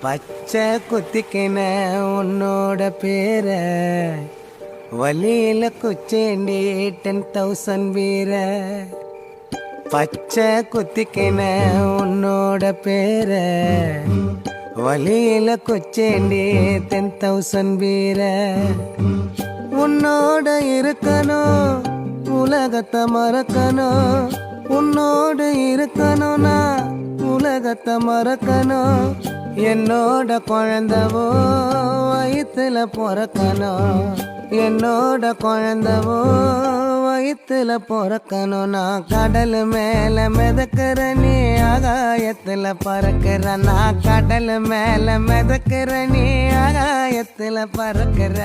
பச்சை குத்திக்கின உன்னோட பேர வலியில குச்சேண்டி 10,000 வீர. பச்சை குத்திக்கின உன்னோட பேர வலியில குச்சேண்டி 10,000 வீர. உன்னோட இருக்கணும் உலகத்தை மறக்கணும், உன்னோடு இருக்கணும்னா உலகத்தை மறக்கணும். என்னோட குழந்தவோ வயிற்றுல பிறக்கணும், என்னோட குழந்தவோ வயிற்றுல பிறக்கணும். நான் கடல் மேல மிதக்கிற நீ ஆகாயத்துல பறக்கிற, நான் கடல் மேல மிதக்கிற நீ ஆகாயத்துல பறக்கிற.